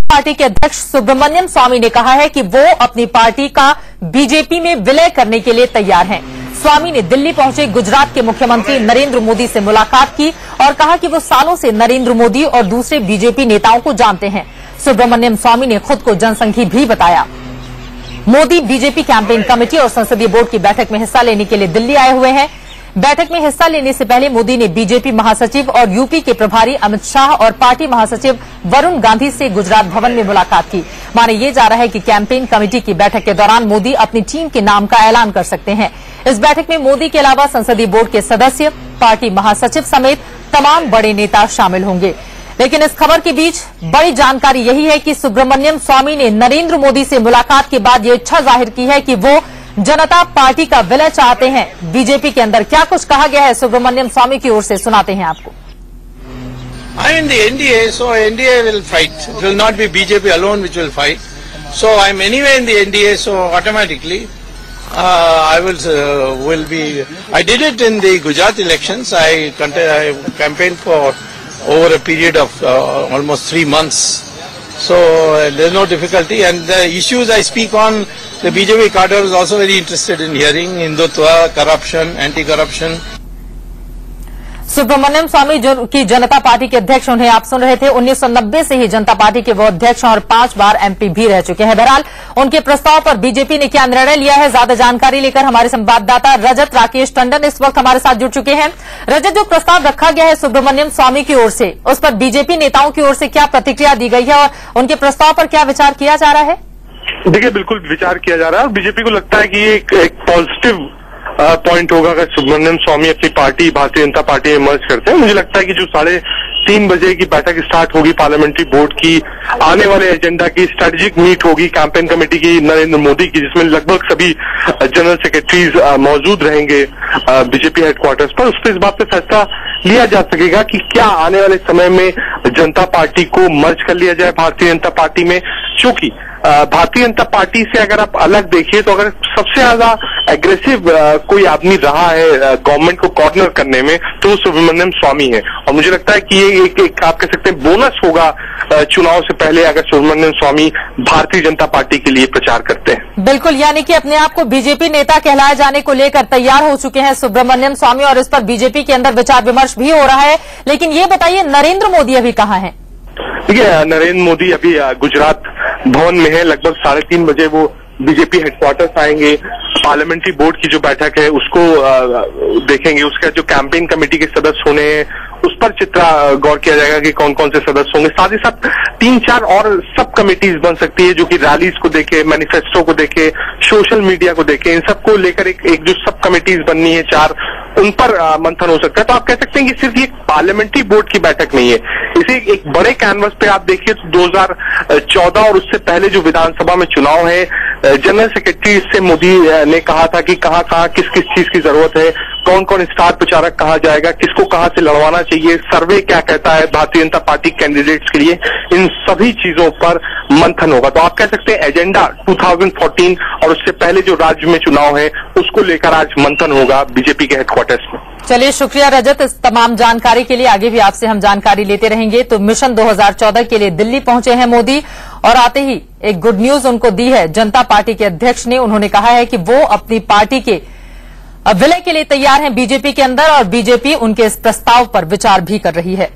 Party के अध्यक्ष सुब्रमण्यम स्वामी ने कहा है कि वो अपनी पार्टी का बीजेपी में विलय करने के लिए तैयार हैं। स्वामी ने दिल्ली पहुंचे गुजरात के मुख्यमंत्री नरेंद्र मोदी से मुलाकात की और कहा कि वो सालों से नरेंद्र मोदी और दूसरे बीजेपी नेताओं को जानते हैं। सुब्रमण्यम स्वामी ने खुद को जनसंघी भी बताया। मोदी बीजेपी कैंपेन कमेटी और संसदीय बोर्ड की बैठक में हिस्सा लेने के लिए दिल्ली आए हुए हैं। बैठक में हिस्सा लेने से पहले मोदी ने बीजेपी महासचिव और यूपी के प्रभारी अमित शाह और पार्टी महासचिव वरुण गांधी से गुजरात भवन में मुलाकात की। माना यह जा रहा है कि कैंपेन कमेटी की बैठक के दौरान मोदी अपनी टीम के नाम का ऐलान कर सकते हैं। इस बैठक में मोदी के अलावा संसदीय बोर्ड के सदस्य, पार्टी महासचिव समेत तमाम बड़े नेता शामिल होंगे। लेकिन इस खबर के बीच बड़ी जानकारी यही है कि सुब्रमण्यम स्वामी ने नरेंद्र मोदी से मुलाकात के बाद ये इच्छा जाहिर की है कि वो जनता पार्टी का विलय चाहते हैं। बीजेपी के अंदर क्या कुछ कहा गया है सुब्रमण्यम स्वामी की ओर से, सुनाते हैं आपको। I'm in the NDA, so NDA will fight. It will not be BJP alone which will fight. So I'm anyway in the NDA, so automatically I will be. I did it in the Gujarat elections. I campaigned for over a period of almost 3 months. So there's no difficulty, and the issues I speak on, the BJP cadre is also very interested in hearing: Hindutva, corruption, anti-corruption. Subramaniam स्वामी जो की जनता party के अध्यक्ष, उन्हें आप सुन रहे थे। 1990 से ही जनता party के वो अध्यक्ष और 5 बार एमपी भी रह चुके हैं। बहरहाल उनके प्रस्ताव पर बीजेपी ने क्या निर्णय लिया है, ज्यादा जानकारी लेकर हमारे संवाददाता रजत राकेश टंडन इस वक्त हमारे साथ जुड़ चुके हैं। रजत, जो प्रस्ताव रखा गया है सुब्रमण्यम स्वामी की ओर से, उस पर बीजेपी नेताओं की ओर से क्या प्रतिक्रिया दी गई है और उनके प्रस्ताव पर क्या विचार किया जा रहा है? देखिए, बिल्कुल विचार किया जा रहा है और बीजेपी को लगता है कि ये एक पॉजिटिव पॉइंट होगा अगर सुब्रमण्यम स्वामी अपनी पार्टी भारतीय जनता पार्टी में मर्ज करते हैं। मुझे लगता है कि जो 3:30 बजे की बैठक स्टार्ट होगी पार्लियामेंट्री बोर्ड की, आने वाले एजेंडा की स्ट्रेटेजिक मीट होगी कैंपेन कमेटी की नरेंद्र मोदी की, जिसमें लगभग सभी जनरल सेक्रेटरीज मौजूद रहेंगे बीजेपी हेडक्वार्टर्स पर। उस पर इस बात पे फैसला लिया जा सकेगा कि क्या आने वाले समय में जनता पार्टी को मर्ज कर लिया जाए भारतीय जनता पार्टी में। क्योंकि भारतीय जनता पार्टी से अगर आप अलग देखिए तो अगर सबसे ज्यादा एग्रेसिव कोई आदमी रहा है गवर्नमेंट को कॉर्नर करने में तो वो सुब्रमण्यम स्वामी है। और मुझे लगता है कि ये एक आप कह सकते हैं बोनस होगा चुनाव से पहले अगर सुब्रमण्यम स्वामी भारतीय जनता पार्टी के लिए प्रचार करते हैं। बिल्कुल, यानी कि अपने आप को बीजेपी नेता कहलाए जाने को लेकर तैयार हो चुके हैं सुब्रमण्यम स्वामी और इस पर बीजेपी के अंदर विचार विमर्श भी हो रहा है। लेकिन ये बताइए, नरेंद्र मोदी अभी कहाँ हैं? देखिए, नरेंद्र मोदी अभी गुजरात भवन में है। लगभग 3:30 बजे वो बीजेपी हेडक्वार्टर्स आएंगे। पार्लियामेंट्री बोर्ड की जो बैठक है उसको देखेंगे। उसका जो कैंपेन कमेटी के सदस्य होने हैं उस पर गौर किया जाएगा कि कौन कौन से सदस्य होंगे। साथ ही साथ 3-4 और सब कमेटीज बन सकती है जो कि रैलीज को देखे, मैनिफेस्टो को देखे, सोशल मीडिया को देखे। इन सबको लेकर एक जो सब कमेटीज बननी है 4, उन पर मंथन हो सकता है। तो आप कह सकते हैं कि सिर्फ ये पार्लियामेंट्री बोर्ड की बैठक नहीं है, इसे एक बड़े कैनवस पे आप देखिए तो 2014 और उससे पहले जो विधानसभा में चुनाव है, जनरल सेक्रेटरी से मोदी ने कहा था कि कहाँ किस चीज की जरूरत है, कौन कौन स्टार प्रचारक कहा जाएगा, किसको कहाँ से लड़वाना चाहिए, सर्वे क्या कहता है भारतीय जनता पार्टी कैंडिडेट्स के लिए, इन सभी चीजों पर मंथन होगा। तो आप कह सकते हैं एजेंडा 2014 और उससे पहले जो राज्य में चुनाव है उसको लेकर आज मंथन होगा बीजेपी के हेडक्वार्टर्स में। चलिए, शुक्रिया रजत इस तमाम जानकारी के लिए। आगे भी आपसे हम जानकारी लेते रहेंगे। तो मिशन 2014 के लिए दिल्ली पहुंचे हैं मोदी और आते ही एक गुड न्यूज उनको दी है जनता पार्टी के अध्यक्ष ने। उन्होंने कहा है कि वो अपनी पार्टी के विलय के लिए तैयार हैं बीजेपी के अंदर और बीजेपी उनके इस प्रस्ताव पर विचार भी कर रही है।